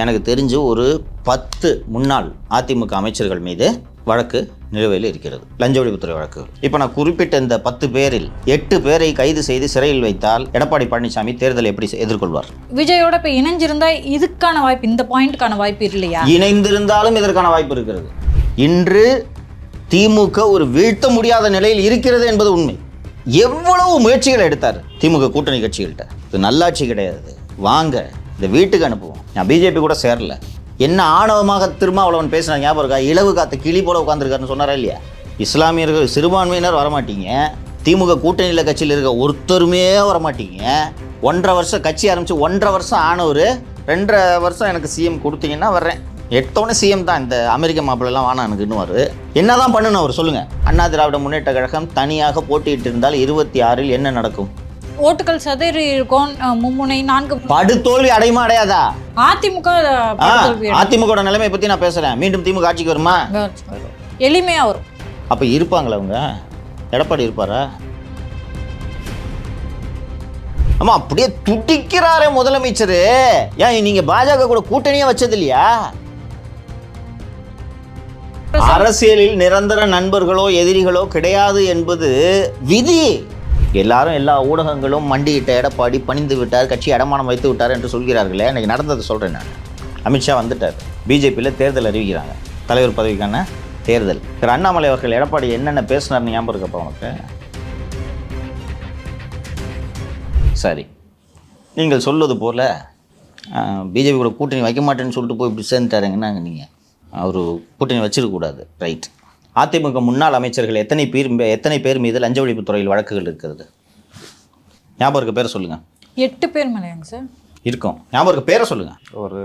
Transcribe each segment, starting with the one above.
எனக்கு தெரிஞ்சு ஒரு 10 முன்னாள் அதிமுக அமைச்சர்கள் மீது வழக்கு நிலுவையில் இருக்கிறது, லஞ்ச ஒழிப்புத்துறை வழக்கு. இப்போ நான் குறிப்பிட்ட இந்த 10 பேரில் 8 பேரை கைது செய்து சிறையில் வைத்தால் எடப்பாடி பழனிசாமி தேர்தலை எப்படி எதிர்கொள்வார்? விஜயோட இப்போ இணைஞ்சிருந்தா இதுக்கான வாய்ப்பு, இந்த பாயிண்ட்கான வாய்ப்பு இல்லையா? இணைந்திருந்தாலும் இதற்கான வாய்ப்பு இருக்கிறது. இன்று திமுக ஒரு வீழ்த்த முடியாத நிலையில் இருக்கிறது என்பது உண்மை. எவ்வளவு முயற்சிகள் எடுத்தார் திமுக கூட்டணி கட்சிகள்கிட்ட. இது நல்லாட்சி கிடையாது, வாங்க இந்த வீட்டுக்கு அனுப்புவோம். நான் பிஜேபி கூட சேரல. என்ன ஆணவமாக திருமாவளவன் பேசினா ஞாபகம் இருக்கா? இலவு காத்த கிளி போல உட்காந்துருக்காருன்னு சொன்னாரா இல்லையா? இஸ்லாமியர்கள் சிறுபான்மையினர் வரமாட்டீங்க, திமுக கூட்டணியில் கட்சியில் இருக்க ஒருத்தருமே வரமாட்டீங்க. 1.5 வருஷம் கட்சி ஆரம்பித்து 1.5 வருஷம் ஆனவர் 2.5 வருஷம் எனக்கு சிஎம் கொடுத்தீங்கன்னா வர்றேன். எடுத்தோடனே சிஎம் தான், இந்த அமெரிக்க மாப்பிள்ளெல்லாம் வேணாம் எனக்கு இன்னும். என்ன தான் பண்ணணும் அவர் சொல்லுங்கள். அண்ணா திராவிட முன்னேற்ற கழகம் தனியாக போட்டியிட்டு இருந்தால் 26இல் என்ன நடக்கும்? ஓட்டுகள் சதறி இருக்கும். மும்முனை 4 படுதோல்வி அடையுமா அடையாதா? அதிமுக நிலைமை பத்தி நான் பேசுறேன். மீண்டும் திமுக ஆட்சிக்கு வருமா? எளிமையா வரும். அப்ப இருப்பாங்களா அவங்க? எடப்பாடி இருப்பாரா? ஆமா, அப்படியே துடிக்கிறாரே முதலமைச்சர். ஏன் நீங்க பாஜக கூட கூட்டணியே வச்சது இல்லையா? அரசியலில் நிரந்தர நண்பர்களோ எதிரிகளோ கிடையாது என்பது விதி. எல்லாரும் எல்லா ஊடகங்களும் மண்டியிட்ட எடப்பாடி பணிந்து விட்டார், கட்சி அடமானம் வைத்து விட்டார் என்று சொல்கிறார்களே. எனக்கு நடந்ததை சொல்கிறேன் நான். அமித்ஷா வந்துட்டார், பிஜேபியில் தேர்தல் அறிவிக்கிறாங்க, தலைவர் பதவிக்கான தேர்தல். திரு அண்ணாமலை அவர்கள் எடப்பாடி என்னென்ன பேசினார்னு ஞாபகம் இருக்கப்பா உனக்கு? சரி, நீங்கள் சொல்வது போல் பிஜேபி கூட கூட்டணி வைக்க மாட்டேன்னு சொல்லிட்டு போய் இப்படி சேர்ந்துட்டாருங்கன்னா நீங்கள் அவர் கூட்டணி வச்சிருக்கக்கூடாது. ரைட். அதிமுக முன்னாள் அமைச்சர்கள் எத்தனை பேர் மீது லஞ்ச ஒழிப்புத்துறையில் வழக்குகள் இருக்கிறது? ஞாபகம் இருக்க பேரை சொல்லுங்கள். 8 பேர் மேலேங்க சார் இருக்கும். ஞாபகம் இருக்க பேரை சொல்லுங்கள். ஒரு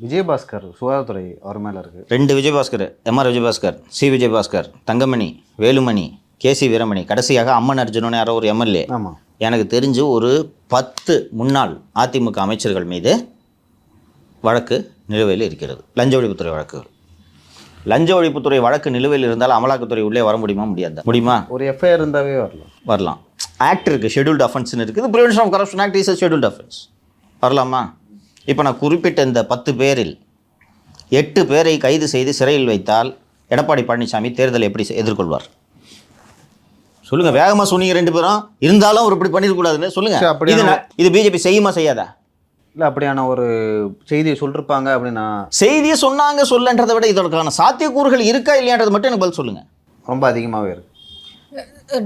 விஜயபாஸ்கர் சுகாதாரத்துறை அவர் மேலே இருக்குது. 2 விஜயபாஸ்கர், எம்ஆர் விஜயபாஸ்கர், சி விஜயபாஸ்கர், தங்கமணி, வேலுமணி, கேசி வீரமணி, கடைசியாக அம்மன் அர்ஜுனன் யாரோ ஒரு எம்எல்ஏ. ஆமாம். எனக்கு தெரிஞ்சு ஒரு 10 முன்னாள் அதிமுக அமைச்சர்கள் மீது வழக்கு நிலுவையில் இருக்கிறது, லஞ்ச ஒழிப்புத்துறை வழக்குகள். லஞ்ச ஒழிப்புத்துறை வழக்கு நிலுவையில் இருந்தால் அமலாக்கத்துறை உள்ளே வர முடியுமா? முடியுமா? ஒரு எஃப்ஐஆர் இருந்தாவே வரலாம். ஆக்ட் இருக்குது, ஷெட்யூல்டு அஃபென்ஸ்னு இருக்குது. Prevention of corruption act is scheduled offence. வரலாமா? இப்போ நான் குறிப்பிட்ட இந்த 10 பேரில் 8 பேரை கைது செய்து சிறையில் வைத்தால் எடப்பாடி பழனிசாமி தேர்தலை எப்படி எதிர்கொள்வார்? சொல்லுங்கள். வேகமாக சொன்னீங்க 2 பேரும். இருந்தாலும் அவர் இப்படி பண்ணிடக்கூடாதுன்னு சொல்லுங்கள். இது பிஜேபி செய்யுமா செய்யாதா? இல்லை, அப்படியான ஒரு செய்தியை சொல்லிருப்பாங்க அப்படின்னா. செய்தியை சொன்னாங்க சொல்லன்றதை விட இதற்கான சாத்தியக்கூறுகள் இருக்கா இல்லையான்றது மட்டும் எனக்கு பதில் சொல்லுங்கள். ரொம்ப அதிகமாகவே இருக்குது.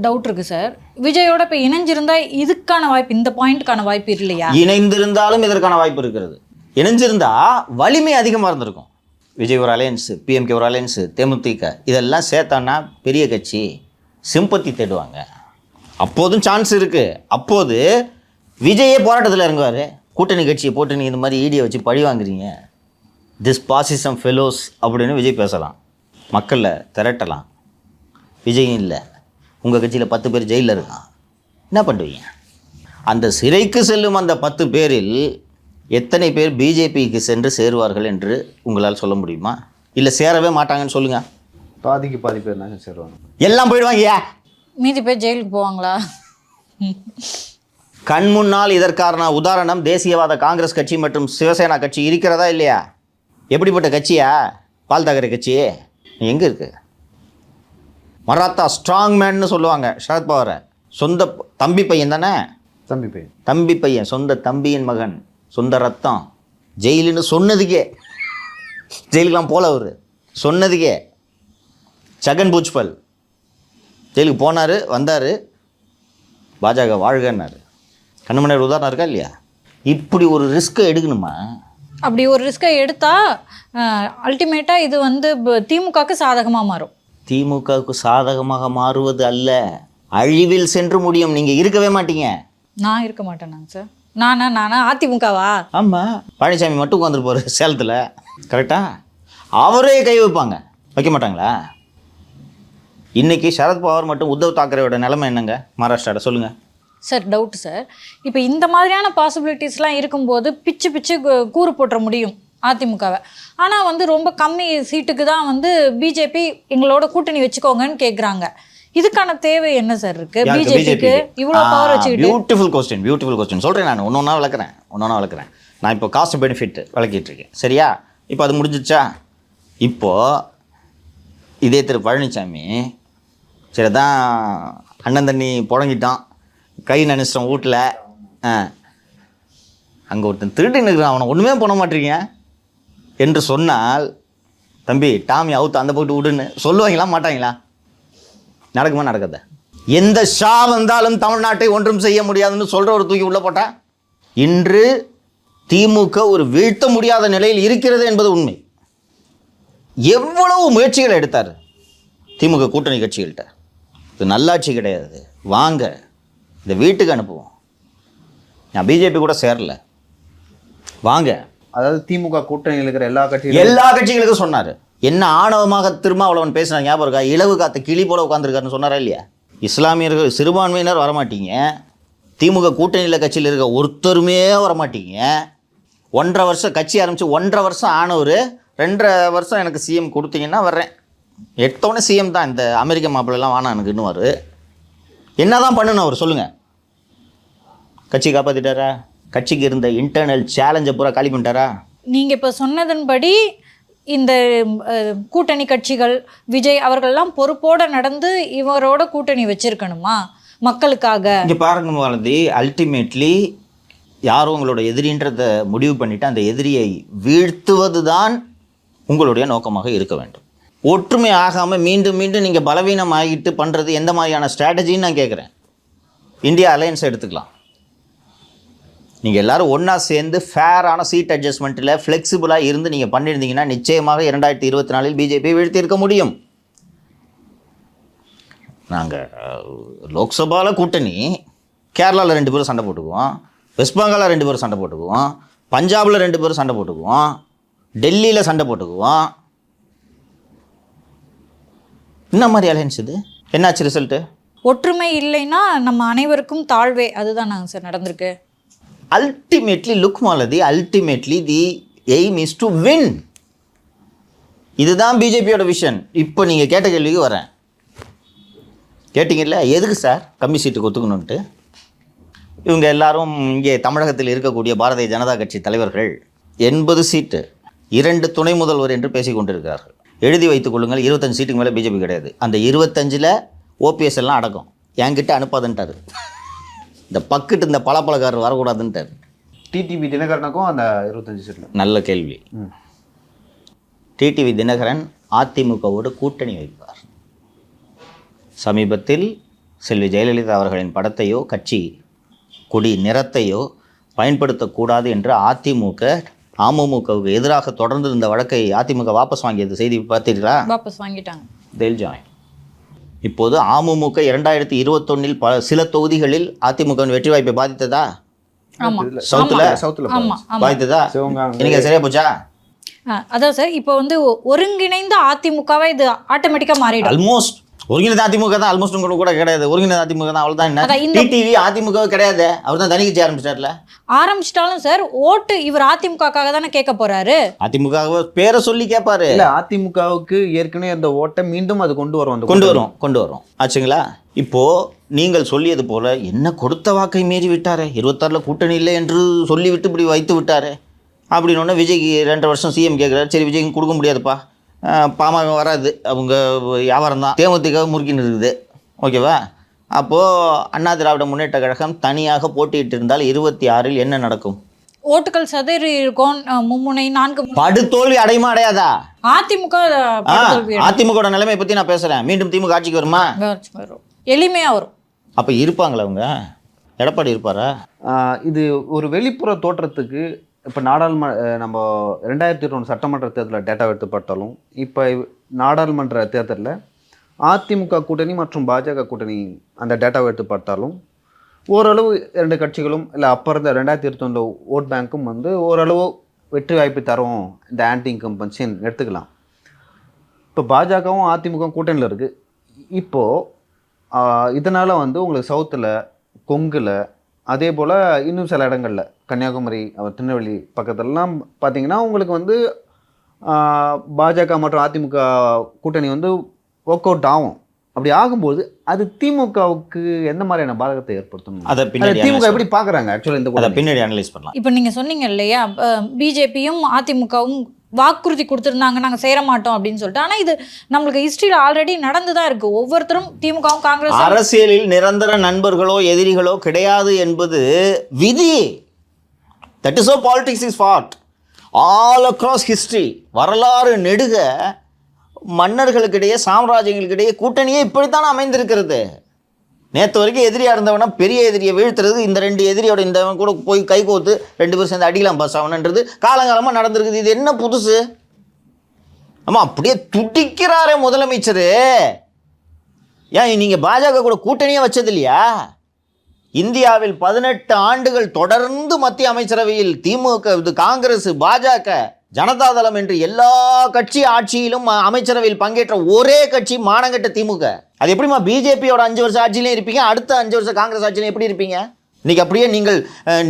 டவுட் இருக்குது சார். விஜயோட இப்போ இணைஞ்சிருந்தா இதுக்கான வாய்ப்பு, இந்த பாயிண்ட்கான வாய்ப்பு இல்லையா? இணைந்திருந்தாலும் இதற்கான வாய்ப்பு இருக்கிறது. இணைஞ்சிருந்தா வலிமை அதிகமாக இருந்திருக்கும். விஜய் ஒரு அலையன்ஸு, பிஎம்கே ஒரு அலையன்ஸு, தேமுதிக இதெல்லாம் சேர்த்தான்னா பெரிய கட்சி சிம்பத்தி தேடுவாங்க. அப்போதும் சான்ஸ் இருக்குது. அப்போது விஜயே போராட்டத்தில் இறங்குவார். கூட்டணி கட்சியை போட்டு நீங்கள் இந்த மாதிரி ஈடியை வச்சு பழி வாங்குறீங்க, திஸ் பாசிசம் ஃபெலோஸ் அப்படின்னு விஜய் பேசலாம், மக்களில் திரட்டலாம். விஜயும் இல்லை, உங்கள் கட்சியில் 10 பேர் ஜெயிலில் இருக்கான், என்ன பண்ணுவீங்க? அந்த சிறைக்கு செல்லும் அந்த 10 பேரில் எத்தனை பேர் பிஜேபிக்கு சென்று சேருவார்கள் என்று உங்களால் சொல்ல முடியுமா? இல்லை சேரவே மாட்டாங்கன்னு சொல்லுங்கள். பாதிக்கு பாதி பேர் தான் சேருவாங்க. எல்லாம் போயிடுவாங்கயா, மீதி பேர் ஜெயிலுக்கு போவாங்களா? கண் முன்னால் இதற்கான உதாரணம் தேசியவாத காங்கிரஸ் கட்சி மற்றும் சிவசேனா கட்சி இருக்கிறதா இல்லையா? எப்படிப்பட்ட கட்சியா? பால் தாக்கரே கட்சி எங்கே இருக்குது? மராத்தா ஸ்ட்ராங் மேன்னு சொல்லுவாங்க சரத்பவாரை. சொந்த தம்பி பையன் தானே? தம்பி பையன், சொந்த தம்பியின் மகன், சொந்த ரத்தம். ஜெயிலுன்னு சொன்னதுக்கே, ஜெயிலுக்கெலாம் போல அவர் சொன்னதுக்கே. சகன் பூஜ்பல் ஜெயிலுக்கு போனார், வந்தார், பாஜக வாழ்கன்னார். கண்ணுமணி உதாரணம் இருக்கா இல்லையா? இப்படி ஒரு ரிஸ்க்கை எடுக்கணுமா? அப்படி ஒரு ரிஸ்க்கை எடுத்தால் அல்டிமேட்டாக இது வந்து திமுகவுக்கு சாதகமாக மாறும். திமுகவுக்கு சாதகமாக மாறுவது அல்ல, அழிவில் சென்று முடியும். நீங்கள் இருக்கவே மாட்டீங்க. நான் இருக்க மாட்டேனாங்க சார். நானா அதிமுகவா? ஆமாம், பழனிசாமி மட்டும் உட்காந்துட்டு போகிற சேலத்தில், கரெக்டாக அவரே கை வைப்பாங்க. வைக்க மாட்டாங்களா? இன்றைக்கி சரத்பவார் மற்றும் உத்தவ் தாக்கரேயோட நிலைமை என்னங்க மகாராஷ்டிராவில்? சொல்லுங்கள் சார். Doubt sir. இப்போ இந்த மாதிரியான பாசிபிலிட்டிஸ்லாம் இருக்கும்போது பிச்சு கூறு போட்டுற முடியும் அதிமுகவை. ஆனால் வந்து ரொம்ப கம்மி சீட்டுக்கு தான் வந்து பிஜேபி எங்களோட கூட்டணி வச்சுக்கோங்கன்னு கேட்குறாங்க. இதுக்கான தேவை என்ன சார் இருக்கு பிஜேபிக்கு? இவ்வளோ பவர் வச்சுக்கிட்டு. பியூட்டிஃபுல் கொஸ்டின் சொல்கிறேன். நான் ஒன்றா விளக்குறேன். நான் இப்போ காஸ்ட் பெனிஃபிட் விளக்கிட்டு இருக்கேன். சரியா? இப்போ அது முடிஞ்சிச்சா? இப்போது இதே திரு பழனிசாமி சரி தான் அண்ணன் தண்ணி புழங்கிட்டான், கை நனைச்சிட்டான் வீட்டில். அங்கே ஒருத்தன் திருட்டு நிற்கிறான், அவனை ஒன்றுமே பண்ண மாட்டீங்க என்று சொன்னால், தம்பி டாமி அவுத்து அந்த போட்டு விடுன்னு சொல்லுவாங்களா மாட்டாங்களா? நடக்குமா? நடக்காத. எந்த ஷா வந்தாலும் தமிழ்நாட்டை ஒன்றும் செய்ய முடியாதுன்னு சொல்கிற ஒரு தூக்கி உள்ளே போட்டா, இன்று திமுக ஒரு வீழ்த்த முடியாத நிலையில் இருக்கிறது என்பது உண்மை. எவ்வளவு முயற்சிகள் எடுத்தார் திமுக கூட்டணி கட்சிகள்கிட்ட. இது நல்லாட்சி கிடையாது, வாங்க இந்த வீட்டுக்கு அனுப்புவோம், நான் பிஜேபி கூட சேரல, வாங்க. அதாவது திமுக கூட்டணியில் இருக்கிற எல்லா கட்சிகளுக்கும் சொன்னார். என்ன ஆணவமாக திருமாவளவன் பேசினா ஞாபகம் இருக்கா? இலவு காத்த கிளி போல உட்காந்துருக்காருன்னு சொன்னாரா இல்லையா? இஸ்லாமியர்கள் சிறுபான்மையினர் வரமாட்டீங்க, திமுக கூட்டணியில் கட்சியில் இருக்க ஒருத்தருமே வரமாட்டீங்க. 1.5 வருஷம் கட்சி ஆரம்பித்து 1.5 வருஷம் ஆனவர் 2.5 வருஷம் எனக்கு சிஎம் கொடுத்தீங்கன்னா வர்றேன். எடுத்தோடனே சிஎம் தான், இந்த அமெரிக்க மாப்பிள்ளெல்லாம் வானா எனக்கு இன்னும் என்ன தான் பண்ணணும் அவர் சொல்லுங்கள்? கட்சி காப்பாற்றிட்டாரா? கட்சிக்கு இருந்த இன்டர்னல் சேலஞ்சை பூரா காலி பண்ணிட்டாரா? நீங்கள் இப்போ சொன்னதன்படி இந்த கூட்டணி கட்சிகள் விஜய் அவர்கள்லாம் பொறுப்போடு நடந்து இவரோட கூட்டணி வச்சிருக்கணுமா மக்களுக்காக? இங்கே பாருங்க மாலதி, அல்டிமேட்லி யாரும் உங்களோட எதிரின்றதை முடிவு பண்ணிவிட்டு அந்த எதிரியை வீழ்த்துவது தான் உங்களுடைய நோக்கமாக இருக்க வேண்டும். ஒற்றுமை ஆகாமல் மீண்டும் மீண்டும் நீங்கள் பலவீனம் ஆகிட்டு பண்ணுறது எந்த மாதிரியான ஸ்ட்ராட்டஜின்னு நான் கேட்குறேன். இந்தியா அலையன்ஸ் எடுத்துக்கலாம். நீங்கள் எல்லோரும் ஒன்றா சேர்ந்து ஃபேரான சீட் அட்ஜஸ்ட்மெண்ட்டில் ஃப்ளெக்சிபிளாக இருந்து நீங்கள் பண்ணியிருந்தீங்கன்னா நிச்சயமாக 2024 பிஜேபி வீழ்த்தியிருக்க முடியும். நாங்கள் லோக்சபாவில் கூட்டணி, கேரளாவில் 2 பேரும் சண்டை போட்டுக்குவோம், வெஸ்ட் பெங்காலில் 2 பேரும் சண்டை போட்டுக்குவோம், பஞ்சாபில் 2 பேரும் சண்டை போட்டுக்குவோம், டெல்லியில் சண்டை போட்டுக்குவோம். என்ன மாதிரி அலையன்ஸ் இது? என்னாச்சு ரிசல்ட்டு? ஒற்றுமை இல்லைன்னா நம்ம அனைவருக்கும் தாழ்வே, அதுதான் நாங்கள் சார் நடந்திருக்கு. Ultimately look Malathi, ultimately the aim is to win. இதுதான் பிஜேபியோட விஷன். இப்போ நீங்கள் கேட்ட கேள்விக்கு வரேன். கேட்டிங்கல்ல, எதுக்கு சார் கம்மி சீட்டுக்கு ஒத்துக்கணுன்ட்டு? இவங்க எல்லாரும் இங்கே தமிழகத்தில் இருக்கக்கூடிய பாரதிய ஜனதா கட்சி தலைவர்கள் 80 சீட்டு 2 துணை முதல்வர் என்று பேசிக் கொண்டிருக்கிறார்கள். எழுதி வைத்துக் கொள்ளுங்கள், 25 சீட்டுக்கு மேலே பிஜேபி கிடையாது. அந்த 25ல் ஓபிஎஸ் எல்லாம் அடக்கம். என்கிட்ட அனுப்பாதுன்ட்டார். இந்த பக்கிட்டு இந்த பழப்பழக்காரர் வரக்கூடாதுன்ட்டார். டிடிவி தினகரனுக்கும் அந்த 25 சீட்டில். நல்ல கேள்வி. டிடிவி தினகரன் அதிமுகவோடு கூட்டணி வைப்பார். சமீபத்தில் செல்வி ஜெயலலிதா அவர்களின் படத்தையோ கட்சி கொடி நிறத்தையோ பயன்படுத்தக்கூடாது என்று அமமுகவுக்கு எதிராக தொடர்ந்து இந்த வழக்கை அதிமுக வாபஸ் வாங்கியது செய்தி பார்த்தீர்களா? வாபஸ் வாங்கிட்டாங்க. தேல் ஜாயின். இப்போது அமமுக 2021 சில தொகுதிகளில் அதிமுக வெற்றி வாய்ப்பை பாதித்ததா? சவுத்தில் பாதித்ததா? இன்னைக்கு சரியா போச்சா? அதான் சார், இப்போ வந்து ஒருங்கிணைந்த அதிமுகவை இது ஆட்டோமேட்டிக்காக மாறிடும். ஆல்மோஸ்ட் ஒருங்கிணைந்த அதிமுக தான். ஆல்மோஸ்ட் கூட கிடையாது, ஒருங்கிணைந்த அதிமுக தான். அவ்வளோதான். என்ன டிடிவி அதிமுக கிடையாது, அவர் தான் தனிக்கட்சி ஆரம்பிச்சிட்டார்ல. ஆரம்பிச்சிட்டாலும் சார் ஓட்டு இவர் அதிமுகக்காக தானே கேட்க போறாரு. அதிமுக பேரை சொல்லி கேட்பாரு. இல்லை, அதிமுகவுக்கு ஏற்கனவே அந்த ஓட்டை மீண்டும் அது கொண்டு வரும் ஆச்சுங்களா? இப்போ நீங்கள் சொல்லியது போல என்ன கொடுத்த வாக்கை மீறி விட்டாரே, 26ல் கூட்டணி இல்லை என்று சொல்லிவிட்டு இப்படி வைத்து விட்டாரு அப்படின்னு விஜய்க்கு 2.5 வருஷம் சிஎம் கேட்குறாரு. சரி, விஜய்க்கு கொடுக்க முடியாதுப்பா, பாமக வராது, அவங்க வியாபாரம் தான், தேமுதிக முறுக்கின்னு இருக்குது, ஓகேவா? அப்போது அண்ணா திராவிட முன்னேற்ற கழகம் தனியாக போட்டியிட்டு இருந்தால் 26ல் என்ன நடக்கும்? ஓட்டுகள் சதறி இருக்கும். மும்முனை 4 படுதோல்வி அடையுமா அடையாதா? அதிமுக நிலைமை பற்றி நான் பேசுகிறேன். மீண்டும் திமுக ஆட்சிக்கு வருமா? வரும், எளிமையாக வரும். அப்போ இருப்பாங்களா அவங்க? எடப்பாடி இருப்பாரா? இது ஒரு வெளிப்புற தோற்றத்துக்கு இப்போ நம்ம 2021 சட்டமன்ற தேர்தலில் டேட்டா எடுத்து பார்த்தாலும், இப்போ நாடாளுமன்ற தேர்தலில் அதிமுக கூட்டணி மற்றும் பாஜக கூட்டணி அந்த டேட்டாவை எடுத்து பார்த்தாலும் ஓரளவு 2 கட்சிகளும் இல்லை அப்போ இருந்த 2021 ஓட் பேங்க்கும் வந்து ஓரளவு வெற்றி வாய்ப்பு தரும். இந்த ஆன்டி இன்கம்பன்சின்னு எடுத்துக்கலாம். இப்போ பாஜகவும் அதிமுக கூட்டணியில் இருக்குது. இப்போது இதனால் வந்து உங்களுக்கு சவுத்தில், கொங்கில், அதே போல் இன்னும் சில இடங்களில் கன்னியாகுமரி, திருநெல்வேலி பக்கத்துலலாம் பார்த்திங்கன்னா உங்களுக்கு வந்து பாஜக மற்றும் அதிமுக கூட்டணி வந்து ஒர்க் அவுட் ஆகும். அப்படி ஆகும்போது அது திமுகவுக்கு எந்த மாதிரியான பாதகத்தை ஏற்படுத்தணும்? அதை பின்னாடி திமுக எப்படி பார்க்குறாங்க ஆக்சுவலாக இந்த அதை கூட்டணி? பின்னாடி அனலைஸ் பண்ணலாம். இப்போ நீங்கள் சொன்னீங்க இல்லையா, பிஜேபியும் அதிமுகவும் வாக்குறுதி கொடுத்துருந்தாங்க நாங்கள் சேர மாட்டோம் அப்படின்னு சொல்லிட்டு. ஆனால் இது நம்மளுக்கு ஹிஸ்ட்ரியில் ஆல்ரெடி நடந்து தான் இருக்குது. ஒவ்வொருத்தரும் திமுகவும் காங்கிரஸ் அரசியலில் நிரந்தர நண்பர்களோ எதிரிகளோ கிடையாது என்பது விதி. That is politics is fought all across history. வரலாறு நெடுக மன்னர்களுக்கிடையே சாம்ராஜ்யங்களுக்கிடையே கூட்டணியே இப்படித்தானே அமைந்திருக்கிறது. நேற்று வரைக்கும் எதிரியாக இருந்தவனா பெரிய எதிரியை வீழ்த்துறது, இந்த ரெண்டு எதிரியோட இந்த கூட போய் கை கோத்து 2 பேரும் சேர்ந்து அடிக்கலாம் பாஸ் ஆகணுன்றது காலங்காலமாக நடந்திருக்குது. இது என்ன புதுசு? ஆமாம், அப்படியே துடிக்கிறாரே முதலமைச்சர். ஏன் நீங்கள் பாஜக கூட கூட்டணியே வச்சது இல்லையா? இந்தியாவில் 18 ஆண்டுகள் தொடர்ந்து மத்திய அமைச்சரவையில் திமுக, காங்கிரஸ், பாஜக, ஜனதாதளம் என்று எல்லா கட்சி ஆட்சியிலும் அமைச்சரவையில் பங்கேற்ற ஒரே கட்சி மானங்கட்ட திமுக. அது எப்படிமா பிஜேபியோட 5 வருஷம் ஆட்சியிலையும் இருப்பீங்க, அடுத்த 5 வருஷம் காங்கிரஸ் ஆட்சியிலையும் எப்படி இருப்பீங்க? இன்னைக்கு அப்படியே நீங்கள்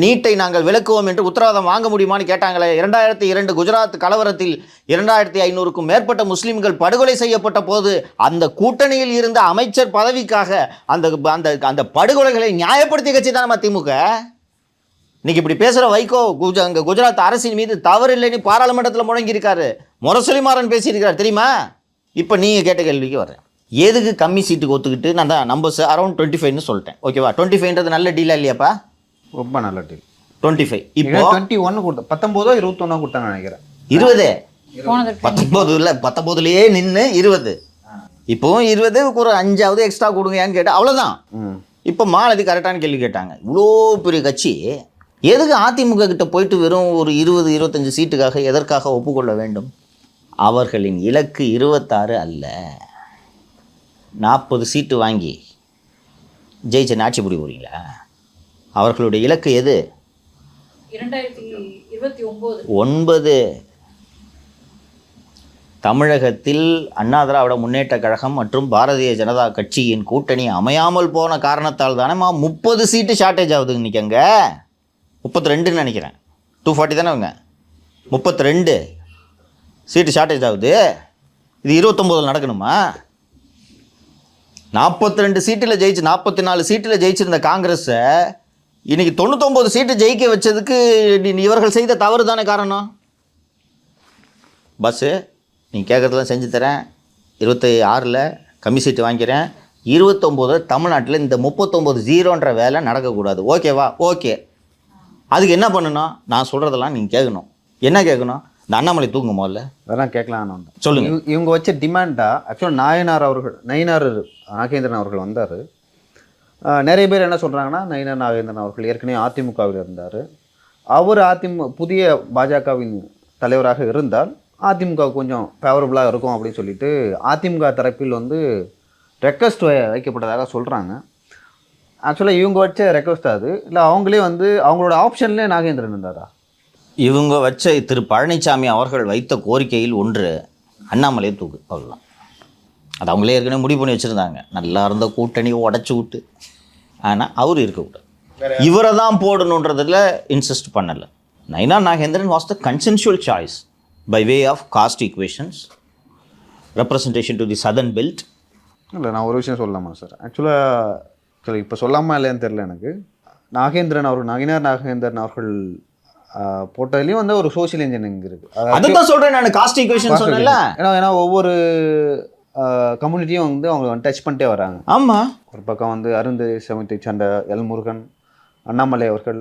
நீட்டை நாங்கள் விலக்குவோம் என்று உத்தரவாதம் வாங்க முடியுமான்னு கேட்டாங்களே. 2002 குஜராத் கலவரத்தில் 2500க்கும் மேற்பட்ட முஸ்லிம்கள் படுகொலை செய்யப்பட்ட போது அந்த கூட்டணியில் இருந்த அமைச்சர் பதவிக்காக அந்த அந்த படுகொலைகளை நியாயப்படுத்திய கட்சி தானே திமுக. இன்னைக்கு இப்படி பேசுகிற வைகோ அங்கே குஜராத் அரசின் மீது தவறு இல்லைன்னு பாராளுமன்றத்தில் முழங்கியிருக்காரு. முரசொலிமாறன் பேசியிருக்காரு தெரியுமா? இப்போ நீங்கள் கேட்ட கேள்விக்கு வரேன். எதுக்கு கம்மி சீட்டுக்கு ஒத்துக்கிட்டு நான் தான் நம்பர்ஸ் அரௌண்ட் 25ன்னு சொல்லிட்டேன். ஓகேவா? 25ன்றது நல்ல டீலாக இல்லையாப்பா? ரொம்ப நல்ல டீல். 25 இப்போ 21 கொடுத்தா 19 21 கொடுத்தாங்க நினைக்கிறேன். 20 19 இல்லை, 19லேயே நின்று 20. இப்போவும் 20 ஒரு 5ஆவது எக்ஸ்ட்ரா கொடுங்கன்னு கேட்டால் அவ்வளோதான். இப்போ மாலதி கரெக்டான கேள்வி கேட்டாங்க. இவ்வளோ பெரிய கட்சி எதுக்கு அதிமுக கிட்ட போயிட்டு வெறும் ஒரு 20-25 சீட்டுக்காக எதற்காக ஒப்புக்கொள்ள வேண்டும்? அவர்களின் இலக்கு 26 அல்ல, 40 சீட்டு வாங்கி ஜெயிச்ச ஆட்சி புரிய போறீங்களா? அவர்களுடைய இலக்கு எது? 2029. தமிழகத்தில் அண்ணா திராவிட முன்னேற்ற கழகம் மற்றும் பாரதிய ஜனதா கட்சியின் கூட்டணி அமையாமல் போன காரணத்தால் தானே 30 சீட்டு ஷார்ட்டேஜ் ஆகுது. இன்றைக்கி அங்கே 32ன்னு நினைக்கிறேன், 240 தானே அவங்க, 32 சீட்டு ஷார்ட்டேஜ் ஆகுது. இது 29 நடக்கணுமா? 42 சீட்டில் ஜெயிச்சு 44 சீட்டில் ஜெயிச்சிருந்த காங்கிரஸை இன்னைக்கு 99 சீட்டு ஜெயிக்க வச்சதுக்கு இவர்கள் செய்த தவறு தானே காரணம். பஸ்ஸு நீங்கள் கேட்குறதுலாம் செஞ்சு தரேன், 26ல் கம்மி சீட்டு வாங்கிக்கிறேன், 29 தமிழ்நாட்டில் இந்த 39-0ன்ற வேலை நடக்கக்கூடாது. ஓகேவா? ஓகே. அதுக்கு என்ன பண்ணணும்? நான் சொல்கிறதெல்லாம் நீங்கள் கேட்கணும். என்ன கேட்கணும்? இந்த அண்ணாமலை தூங்க முதல்ல அதெல்லாம் கேட்கலாம் சொல்லுங்க. இவங்க வச்ச டிமாண்டா ஆக்சுவலாக நயினார் நாகேந்திரன் அவர்கள் வந்தார். நிறைய பேர் என்ன சொல்கிறாங்கன்னா, நயினார் நாகேந்திரன் அவர்கள் ஏற்கனவே அதிமுகவில் இருந்தார். அவர் புதிய பாஜகவின் தலைவராக இருந்தால் அதிமுக கொஞ்சம் ஃபேவரபுளாக இருக்கும் அப்படின்னு சொல்லிட்டு அதிமுக தரப்பில் ரெக்வஸ்ட் வைக்கப்பட்டதாக சொல்கிறாங்க. ஆக்சுவலாக இவங்க வச்ச ரெக்வஸ்ட் அது இல்லை, அவங்களே அவங்களோட ஆப்ஷன்லேயே நாகேந்திரன் இருந்தாரா? இவங்க வச்ச திரு பழனிசாமி அவர்கள் வைத்த கோரிக்கையில் ஒன்று அண்ணாமலையை தூக்கு, அவ்வளோதான். அது அவங்களே ஏற்கனவே முடிவு பண்ணி வச்சுருந்தாங்க. நல்லா இருந்த கூட்டணியை உடச்சி விட்டு. ஆனால் அவர் இருக்க விட்டார். இவரை தான் போடணுன்றதில் இன்சிஸ்ட் பண்ணலை. Nainar Nagendran was the consensual choice by way of caste equations, representation to the southern belt. இல்லை, நான் ஒரு விஷயம் சொல்லலாமா சார்? ஆக்சுவலாக இப்போ சொல்லாமா இல்லையான்னு தெரில எனக்கு. நயினார் நாகேந்திரன் அவர்கள் போட்டதுலேயும் ஒரு சோஷியல் இன்ஜினியரிங் இருக்குது. அதுதான் சொல்கிறேன் நான், காஸ்ட் ஈக்குவேஷன் சொன்னேன்ல. ஏன்னா ஒவ்வொரு கம்யூனிட்டியும் அவங்க டச் பண்ணிட்டே வராங்க. ஆமாம். ஒரு பக்கம் அருந்ததி சமூகத்தை சேர்ந்த எல் முருகன், அண்ணாமலை அவர்கள்,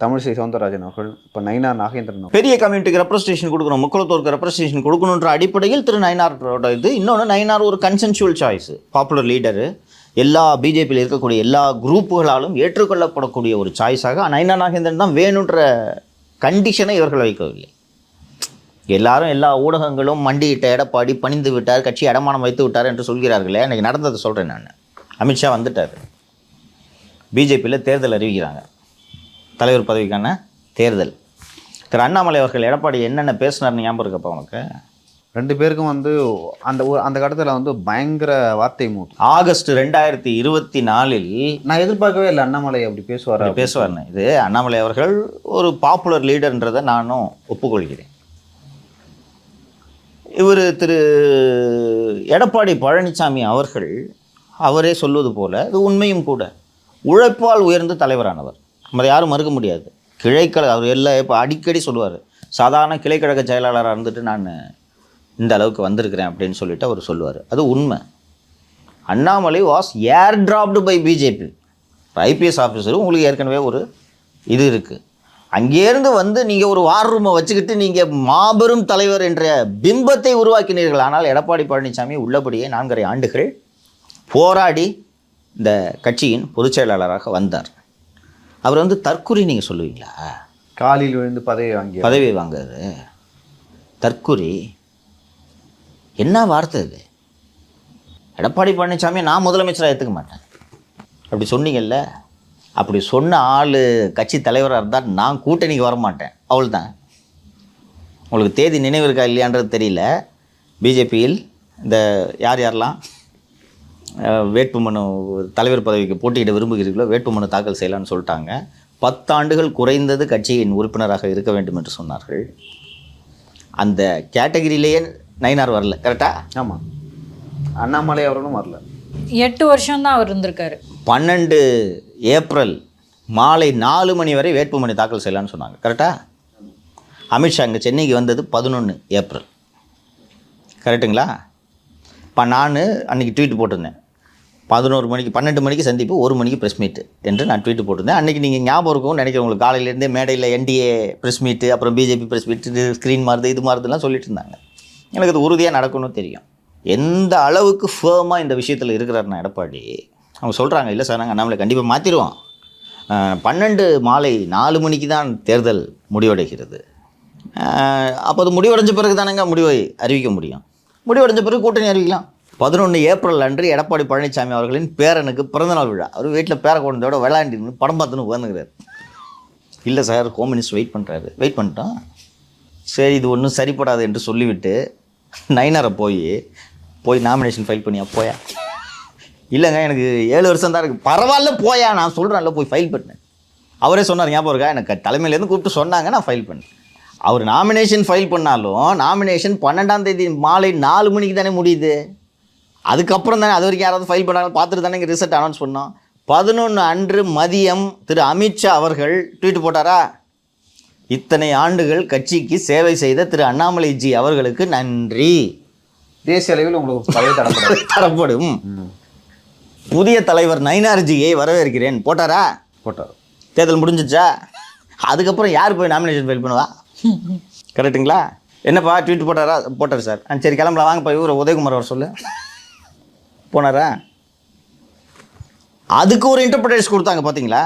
தமிழிசை சவுந்தரராஜன் அவர்கள், இப்போ நயினார் நாகேந்திரன். பெரிய கம்யூனிட்டிக்கு ரெப்ரஸன்டேஷன் கொடுக்கணும், முக்குளத்தோருக்கு ரெப்ரஸன்டேஷன் கொடுக்கணுன்ற அடிப்படையில் திரு நயினாரோட இது. இன்னொன்று, நயினார் ஒரு கன்சென்சுவல் சாய்ஸ், பாப்புலர் லீடரு, எல்லா பிஜேபியில் இருக்கக்கூடிய எல்லா குரூப்புகளாலும் ஏற்றுக்கொள்ளப்படக்கூடிய ஒரு சாய்ஸாக நயினார் நாகேந்திரன் தான் வேணுன்ற கண்டிஷனை இவர்கள் வைக்கவில்லை. எல்லாரும் எல்லா ஊடகங்களும் மண்டியிட்ட எடப்பாடி பணிந்து விட்டார், கட்சி அடமானம் வைத்து விட்டார் என்று சொல்கிறார்களே. அன்றைக்கி நடந்ததை சொல்கிறேன் நான். அமித்ஷா வந்துட்டார், பிஜேபியில் தேர்தல் அறிவிக்கிறாங்க, தலைவர் பதவிக்கான தேர்தல். திரு அண்ணாமலை அவர்கள் எடப்பாடி என்னென்ன பேசினார்னு ஞாபகம் இருக்கப்போ உனக்கு? 2 பேருக்கும் அந்த கட்டத்தில் பயங்கர வார்த்தை மூட்டு. ஆகஸ்ட் 2024 நான் எதிர்பார்க்கவே இல்லை அண்ணாமலை அப்படி பேசுவார்னு. இது அண்ணாமலை அவர்கள் ஒரு பாப்புலர் லீடர்ன்றதை நானும் ஒப்புக்கொள்கிறேன். இவர் திரு எடப்பாடி பழனிசாமி அவர்கள் அவரே சொல்வது போல அது உண்மையும் கூட. உழைப்பால் உயர்ந்து தலைவரானவர், நம்ம யாரும் மறுக்க முடியாது. கிளைக்கழக அவர் எல்லாம் இப்போ அடிக்கடி சொல்லுவார், சாதாரண கிளைக்கழக செயலாளராக இருந்துட்டு நான் இந்த அளவுக்கு வந்திருக்கிறேன் அப்படின்னு சொல்லிட்டு அவர் சொல்லுவார். அது உண்மை. Annamalai was air dropped by BJP. IPS ஆஃபீஸரும் உங்களுக்கு ஏற்கனவே ஒரு இது இருக்குது. அங்கேருந்து வந்து நீங்கள் ஒரு வார் ரூமை வச்சுக்கிட்டு நீங்கள் மாபெரும் தலைவர் என்ற பிம்பத்தை உருவாக்கினீர்கள். ஆனால் எடப்பாடி பழனிசாமி உள்ளபடியே 4.5 ஆண்டுகள் போராடி இந்த கட்சியின் பொதுச் செயலாளராக வந்தார். அவர் வந்து தற்குறி நீங்கள் சொல்லுவீங்களா? காலில் விழுந்து பதவி வாங்குறது தற்குறி என்ன வார்த்தை இது? எடப்பாடி பழனிசாமி நான் முதலமைச்சராக ஏற்றுக்க மாட்டேன் அப்படி சொன்னீங்கல்ல. அப்படி சொன்ன ஆள் கட்சி தலைவராக இருந்தால் நான் கூட்டணிக்கு வரமாட்டேன், அவ்வளோதான். உங்களுக்கு தேதி நினைவு இருக்கா இல்லையான்றது தெரியல. பிஜேபியில் இந்த யாரெல்லாம் வேட்புமனு தலைவர் பதவிக்கு போட்டியிட விரும்புகிறீர்களோ வேட்புமனு தாக்கல் செய்யலான்னு சொல்லிட்டாங்க. 10 ஆண்டுகள் குறைந்தது கட்சியின் உறுப்பினராக இருக்க வேண்டும் என்று சொன்னார்கள். அந்த கேட்டகிரியிலேயே நயினார் வரல, கரெக்டா? ஆமாம், அண்ணாமலை அவர்களும் வரல. 8 வருஷம்தான் அவர் இருந்திருக்காரு. 12 ஏப்ரல் மாலை 4 மணி வரை வேட்புமனு தாக்கல் செய்யலான்னு சொன்னாங்க, கரெக்டா? அமித்ஷா இங்கே சென்னைக்கு வந்தது 11 ஏப்ரல், கரெக்டுங்களா? இப்போ நான் அன்றைக்கி ட்வீட் போட்டிருந்தேன், 11 மணிக்கு 12 மணிக்கு சந்திப்பு, 1 மணிக்கு ப்ரெஸ் மீட்டு என்று நான் ட்வீட் போட்டிருந்தேன். அன்றைக்கி நீங்கள் ஞாபகம் இருக்கும்னு நினைக்கிறேன் உங்களுக்கு. காலையிலேருந்தே மேடையில் என்டிஏ ப்ரெஸ் மீட்டு, அப்புறம் பிஜேபி ப்ரெஸ் மீட்டு, ஸ்க்ரீன் மாறுது இது மாறுதுலாம் சொல்லிட்டு இருந்தாங்க. எனக்கு அது உறுதியாக நடக்கணும்னு தெரியும். எந்த அளவுக்கு ஃபேமாக இந்த விஷயத்தில் இருக்கிறாருன்னா எடப்பாடி, அவங்க சொல்கிறாங்க, இல்லை சார் நாங்கள் அண்ணாமலை கண்டிப்பாக மாற்றிடுவோம், 12 மாலை 4 மணிக்கு தான் தேர்தல் முடிவடைகிறது. அப்போ அது முடிவடைஞ்ச பிறகு தானேங்க முடிவை அறிவிக்க முடியும். முடிவடைஞ்ச பிறகு கூட்டணி அறிவிக்கலாம். 11 ஏப்ரல் அன்று எடப்பாடி பழனிசாமி அவர்களின் பேரனுக்கு பிறந்தநாள் விழா. அவர் வீட்டில் பேர குழந்தையோட விளையாண்டின்னு படம் பார்த்துன்னு உட்காந்துக்கிறார். இல்லை சார் ஹோம் மினிஸ்டர் வெயிட் பண்ணுறாரு. வெயிட் பண்ணிட்டோம், சரி இது ஒன்றும் சரிப்படாது என்று சொல்லிவிட்டு நயினாரை போய் நாமினேஷன் ஃபைல் பண்ணியா? போயா? இல்லைங்க எனக்கு 7 வருஷம் தான் இருக்குது. பரவாயில்ல போயா, நான் சொல்கிறேன்ல போய் ஃபைல் பண்ணேன். அவரே சொன்னார், ஞாபகம் இருக்கா? எனக்கு தலைமையிலேருந்து கூப்பிட்டு சொன்னாங்க, நான் ஃபைல் பண்ணேன். அவர் நாமினேஷன் ஃபைல் பண்ணாலும் நாமினேஷன் 12ஆம் தேதி மாலை 4 மணிக்கு தானே முடியுது. அதுக்கப்புறம் தானே, அது வரைக்கும் யாராவது ஃபைல் பண்ணாலும் பார்த்துட்டு தானே இங்கே ரிசல்ட் அனௌன்ஸ் பண்ணோம். 11 அன்று மதியம் திரு அமித்ஷா அவர்கள் ட்வீட் போட்டாரா, இத்தனை ஆண்டுகள் கட்சிக்கு சேவை செய்த திரு அண்ணாமலைஜி அவர்களுக்கு நன்றி, தேசிய அளவில் உங்களுக்கு பதவி தரப்படும், புதிய தலைவர் நயினார்ஜியை வரவேற்கிறேன் போட்டாரா? போட்டார். தேர்தல் முடிஞ்சிச்சா? அதுக்கப்புறம் யார் போய் நாமினேஷன் ஃபைல் பண்ணுவா? கரெக்டுங்களா? என்னப்பா ட்வீட் போட்டாரா? போட்டார் சார். சரி கிளம்பலாம் வாங்க போய் இவர் உதயகுமார் வர சொல்லு. போனாரா? அதுக்கு ஒரு இன்டர்பிரேஷன் கொடுத்தாங்க பார்த்தீங்களா?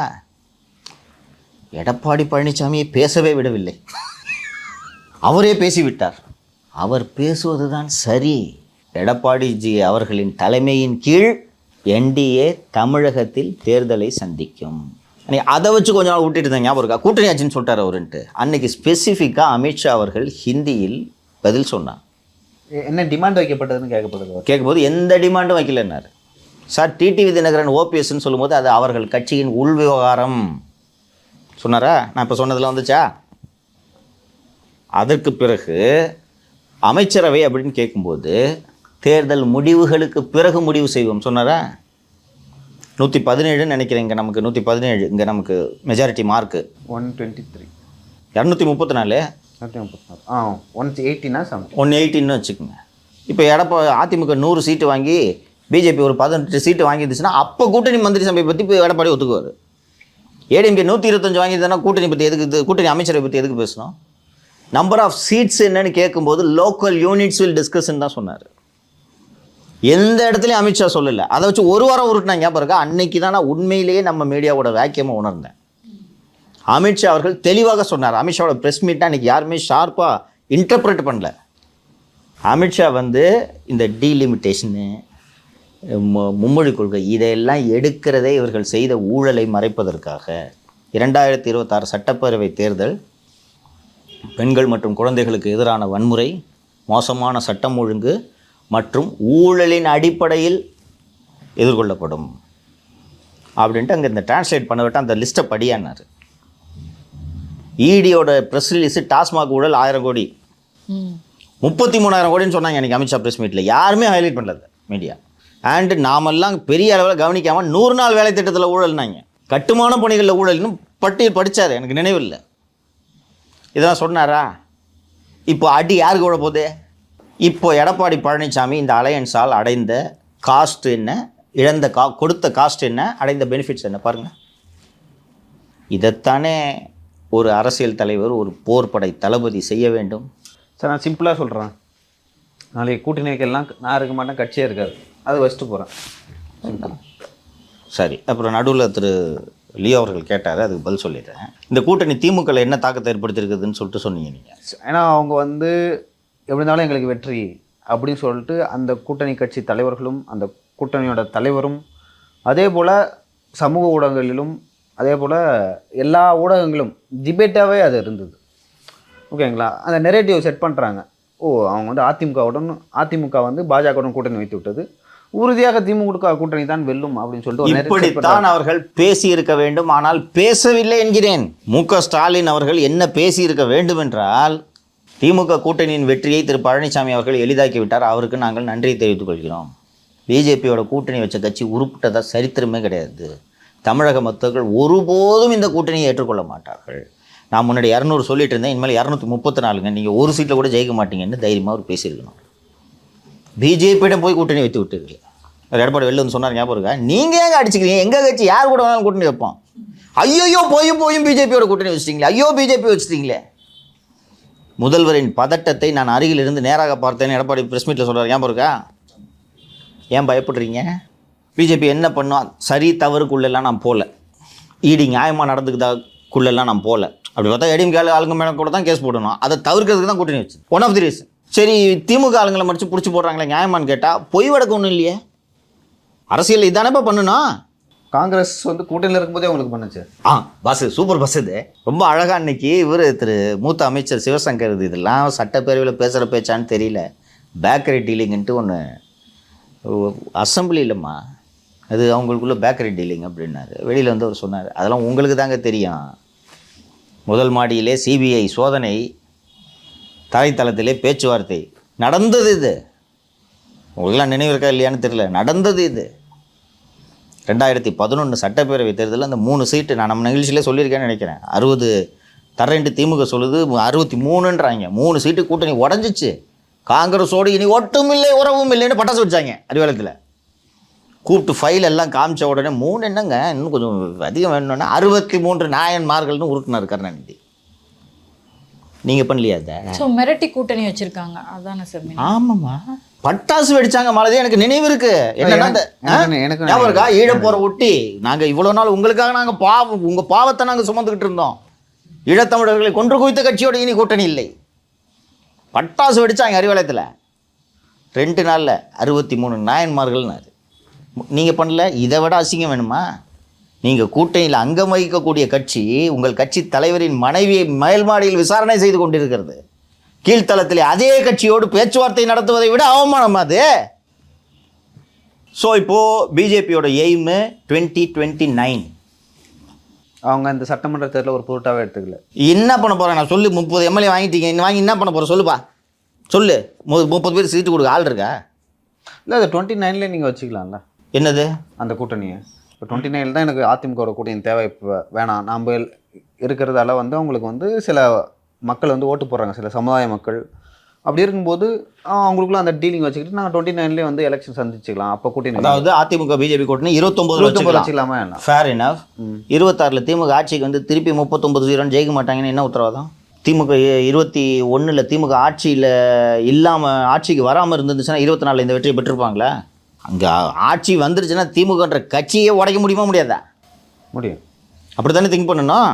எடப்பாடி பழனிசாமியை பேசவே விடவில்லை, அவரே பேசிவிட்டார். அவர் பேசுவது தான் சரி. எடப்பாடிஜி அவர்களின் தலைமையின் கீழ் என்டிஏ தமிழகத்தில் தேர்தலை சந்திக்கும். அதை வச்சு கொஞ்ச நாள் விட்டுட்டு இருந்தாங்க, ஞாபகம் இருக்கா? கூட்டணி ஆச்சுன்னு சொல்லிட்டார் அவருன்ட்டு. அன்னைக்கு ஸ்பெசிஃபிக்காக அமித்ஷா அவர்கள் ஹிந்தியில் பதில் சொன்னார். என்ன டிமாண்ட் வைக்கப்பட்டதுன்னு கேட்கும்போது எந்த டிமாண்டும் வைக்கலன்னாரு சார். டிடிவி தினகரன் ஓபிஎஸ்ன்னு சொல்லும்போது அது அவர்கள் கட்சியின் உள் விவகாரம் சொன்னாரா? நான் இப்போ சொன்னதில் வந்துச்சா? அதற்கு பிறகு அமைச்சரவை அப்படின்னு கேட்கும்போது தேர்தல் முடிவுகளுக்கு பிறகு முடிவு செய்வோம் சொன்னாரா? 117 நினைக்கிறேன், இங்கே நமக்கு 117, இங்கே நமக்கு மெஜாரிட்டி மார்க்கு 123, 234, 118ன்னு வச்சுக்கோங்க. இப்போ அதிமுக 100 சீட்டு வாங்கி பிஜேபி ஒரு 18 சீட்டு வாங்கிருந்துச்சுன்னா அப்போ கூட்டணி மந்திரி சபையை பற்றி இப்போ எடப்பாடி ஒத்துக்குவார். ஏடிஎம்கே 125 வாங்கியிருந்தா கூட்டணி பற்றி எதுக்கு, கூட்டணி அமைச்சரை பற்றி எதுக்கு பேசணும்? நம்பர் ஆஃப் சீட்ஸ் என்னன்னு கேட்கும்போது லோக்கல் யூனிட்ஸ் வில் டிஸ்கஸ்ன்னு தான் சொன்னார். எந்த இடத்துலையும் அமித்ஷா சொல்லலை. அதை வச்சு ஒரு வாரம் உருட்டினாங்க, ஞாபகம் இருக்கா? அன்னைக்கு தான் நான் உண்மையிலேயே நம்ம மீடியாவோட வேக்கியமாக உணர்ந்தேன். அமித்ஷா அவர்கள் தெளிவாக சொன்னார். அமித்ஷாவோட ப்ரெஸ் மீட்டை அன்றைக்கி யாருமே ஷார்ப்பாக இன்டர்பிரேட் பண்ணல. அமித்ஷா இந்த டீலிமிட்டேஷனு, மும்மொழி கொள்கை இதையெல்லாம் எடுக்கிறதே இவர்கள் செய்த ஊழலை மறைப்பதற்காக. 2026 சட்டப்பேரவை தேர்தல் பெண்கள் மற்றும் குழந்தைகளுக்கு எதிரான வன்முறை, மோசமான சட்டம் ஒழுங்கு மற்றும் ஊழலின் அடிப்படையில் எதிர்கொள்ளப்படும் அப்படின்ட்டு அங்கே இந்த டிரான்ஸ்லேட் பண்ண விட்டு அந்த லிஸ்ட்டை படியானார். இடியோட ப்ரெஸ் ரிலீஸு டாஸ்மாக் ஊழல் 1000 கோடி, 33,000 கோடின்னு சொன்னாங்க அன்றைக்கி அமித்ஷா ப்ரெஸ் மீட்டில். யாருமே ஹைலைட் பண்ணல மீடியா. அண்டு நாமெல்லாம் பெரிய அளவில் கவனிக்காமல் 100 நாள் வேலை திட்டத்தில் ஊழல்னாங்க, கட்டுமான பணிகளில் ஊழல்னு பட்டியல் படித்தார், எனக்கு நினைவில்லை. இதெல்லாம் சொன்னாரா? இப்போ அடி யாருக்கு விட போகுது? இப்போ எடப்பாடி பழனிசாமி இந்த அலையன்ஸால் அடைந்த காஸ்ட் என்ன, இழந்த கொடுத்த காஸ்ட் என்ன, அடைந்த பெனிஃபிட்ஸ் என்ன பாருங்கள். இதைத்தானே ஒரு அரசியல் தலைவர், ஒரு போர்படை தளபதி செய்ய வேண்டும். சார் நான் சிம்பிளாக சொல்கிறேன், நாளைக்கு கூட்டணி வைக்கலாம், நான் இருக்க மாட்டேன், கட்சியே இருக்காது, அது வச்சுட்டு போகிறேன். சரி, அப்புறம் நடுவில் திரு லியோ அவர்கள் கேட்டார், அதுக்கு பதில் சொல்லிடுறேன். இந்த கூட்டணி திமுகவில் என்ன தாக்கத்தை ஏற்படுத்தியிருக்குதுன்னு சொல்லிட்டு சொன்னீங்க நீங்கள். ஏன்னா அவங்க வந்து எப்படி இருந்தாலும் எங்களுக்கு வெற்றி அப்படின்னு சொல்லிட்டு அந்த கூட்டணி கட்சி தலைவர்களும் அந்த கூட்டணியோட தலைவரும் அதே போல் சமூக ஊடகங்களிலும் அதே போல் எல்லா ஊடகங்களும் டிபேட்டாகவே அது இருந்தது. ஓகேங்களா? அந்த நெரேட்டிவ் செட் பண்ணுறாங்க. அவங்க வந்து அதிமுக வந்து பாஜகவுடன் கூட்டணி வைத்து விட்டது, உறுதியாக திமுக கூட்டணி தான் வெல்லும் அப்படின்னு சொல்லிட்டு இப்படித்தான் அவர்கள் பேசியிருக்க வேண்டும். ஆனால் பேசவில்லை என்கிறேன். மு.க. ஸ்டாலின் அவர்கள் என்ன பேசியிருக்க வேண்டும் என்றால், திமுக கூட்டணியின் வெற்றியை திரு பழனிசாமி அவர்கள் எளிதாக்கி விட்டார், அவருக்கு நாங்கள் நன்றியை தெரிவித்துக் கொள்கிறோம். பிஜேபியோட கூட்டணி வச்ச கட்சி உருப்பிட்டதா சரித்திரமே கிடையாது. தமிழக மக்கள் ஒருபோதும் இந்த கூட்டணியை ஏற்றுக்கொள்ள மாட்டார்கள். நான் முன்னாடி 200 சொல்லிட்டு இருந்தேன், இனிமேல் 234ங்க, நீங்கள் ஒரு சீட்டில் கூட ஜெயிக்க மாட்டீங்கன்னு தைரியமாக அவர் பேசியிருக்கணும். பிஜேபியிடம் போய் கூட்டணி வைத்து விட்டுருக்கு. எடப்பாடி வெளில வந்து சொன்னார், ஞாபகம் இருக்கா? நீங்கள் ஏங்க அடிச்சுக்கிறீங்க, எங்கள் கட்சி யார் கூட வேணாலும் கூட்டணி வைப்போம். ஐயோ போயும் பிஜேபியோட கூட்டணி வச்சுட்டீங்களே, ஐயோ பிஜேபி வச்சுட்டீங்களே. முதல்வரின் பதட்டத்தை நான் அருகில் இருந்து நேராக பார்த்தேன்னு எடப்பாடி ப்ரெஸ் மீட்டில் சொல்கிறார், ஞாபகம் இருக்கா? ஏன் பயப்படுறீங்க? பிஜேபி என்ன பண்ணும், சரி தவறுக்குள்ளெல்லாம் நான் போகல, இடி நியாயமாக நடந்துக்குதாக்குள்ளெல்லாம் நான் போகல. அப்படி பார்த்தா ஏடிஎம்கே ஆளுங்க மேலே கூட தான் கேஸ் போடணும், அதை தவிர்க்கிறதுக்கு தான் கூட்டணி வச்சு. One of the reason. சரி, திமுக ஆளுங்களை மடிச்சு பிடிச்சி போடுறாங்களே, நியாயமானு கேட்டால் பொய் வடக்கு ஒன்றும் இல்லையே. அரசியல் இதானப்பா பண்ணணும். காங்கிரஸ் வந்து கூட்டணியில் இருக்கும்போதே உங்களுக்கு பண்ணுச்சு. Bus super bus. இது ரொம்ப அழகாக அன்னைக்கு இவர் திரு மூத்த அமைச்சர் சிவசங்கர், இதெல்லாம் சட்டப்பேரவையில் பேசுகிற பேச்சான்னு தெரியல, பேக்கரி டீலிங்ன்ட்டு ஒன்று அசம்பிளி இல்லைம்மா, அது அவங்களுக்குள்ள பேக்கரி டீலிங் அப்படின்னாரு. வெளியில் வந்து அவர் சொன்னார், அதெல்லாம் உங்களுக்கு தாங்க தெரியும். முதல் மாடியிலே சிபிஐ சோதனை, தரைத்தளத்திலே பேச்சுவார்த்தை நடந்தது. இது உங்களுக்கெல்லாம் நினைவு இருக்கா இல்லையான்னு தெரியல, நடந்தது இது. 2011 சட்டப்பேரவை தேர்தலில் அந்த 3 சீட்டு, நான் நம்ம நிகழ்ச்சியிலே சொல்லியிருக்கேன்னு நினைக்கிறேன், 60 தரேன்ட்டு திமுக சொல்லுது, 63ன்றாங்க. 3 சீட்டு கூட்டணி உடஞ்சிச்சு. காங்கிரஸோடு இனி ஒட்டும் இல்லை உறவும் இல்லைன்னு பட்டாசு வச்சாங்க அறிவாலயத்தில். கூப்பிட்டு ஃபைல் எல்லாம் காமிச்ச உடனே 3 என்னங்க இன்னும் கொஞ்சம் அதிகம் வேணும்னா 63 நாயன்மார்கள்னு உறுப்பினர் கருணாநிதி. நீங்கள் பண்ணலையா அதை? ஸோ மிரட்டி கூட்டணி வச்சுருக்காங்க, அதானே சார்? ஆமாம்மா, பட்டாசு வெடிச்சாங்க மாலதி, எனக்கு நினைவு இருக்கு. என்னன்னா ஞாபகம் இருக்கா? ஈழப்போரை ஒட்டி நாங்கள் இவ்வளோ நாள் உங்களுக்காக நாங்கள் உங்கள் பாவத்தை நாங்கள் சுமந்துக்கிட்டு இருந்தோம். ஈழத்தமிழர்களை கொன்று குவித்த கட்சியோட இனி கூட்டணி இல்லை. பட்டாசு வெடிச்சாங்க அறிவாலயத்தில். 2 நாளில் 63 நாயன்மார்கள்னாரு. நீங்கள் பண்ணல, இதை விட அசிங்கம் வேணுமா? நீங்கள் கூட்டணியில் அங்கம் வகிக்கக்கூடிய கட்சி உங்கள் கட்சி தலைவரின் மனைவியை மேல்மாடியில் விசாரணை செய்து கொண்டிருக்கிறது. கீழ்த்தளத்தில் அதே கட்சியோடு பேச்சுவார்த்தை நடத்துவதை விட அவமானம் அது. ஸோ இப்போது பிஜேபியோட எய்மு 2029. அவங்க இந்த சட்டமன்ற தேர்தலில் ஒரு பொருட்டாகவே எடுத்துக்கல. என்ன பண்ண போகிறேன் நான் சொல்லு? 30 எம்எல்ஏ வாங்கிட்டீங்க, இன்னும் வாங்கி என்ன பண்ண போகிற சொல்லுப்பா, சொல்லு. 30 பேர் சீட்டு கொடுக்க ஆள் இருக்கா? இல்லை, அது 29லேயே நீங்கள் வச்சுக்கலாம்ல. என்னது அந்த கூட்டணியை? இப்போ 29 தான் எனக்கு அதிமுக கூட்டணி தேவை, இப்போ வேணாம், நாம் இருக்கிறதால வந்து அவங்களுக்கு வந்து சில மக்கள் வந்து ஓட்டு போடுறாங்க, சில சமுதாய மக்கள். அப்படி இருக்கும்போது அவங்களுக்குள்ள அந்த டீலிங் வச்சுக்கிட்டு நாங்கள் 29லேயே வந்து எலெக்ஷன் சந்திச்சுக்கலாம். அப்போ கூட்டணி, அதாவது அதிமுக பிஜேபி கூட்டணி 29 வச்சுக்கலாமா? Fair enough. 26 திமுக ஆட்சிக்கு வந்து திருப்பி 39-0 ஜெயிக்க மாட்டாங்கன்னு என்ன உத்தரவாதம்? திமுக 21 திமுக ஆட்சியில் இல்லாமல் ஆட்சிக்கு வராமல் இருந்துச்சுன்னா 24 இந்த வெற்றியை பெற்றிருப்பாங்களா? அங்கே ஆட்சி வந்துருச்சுன்னா திமுகன்ற கட்சியே உடைக்க முடியுமா? முடியாதா? முடியும். அப்படி தானே திங்க் பண்ணணும்.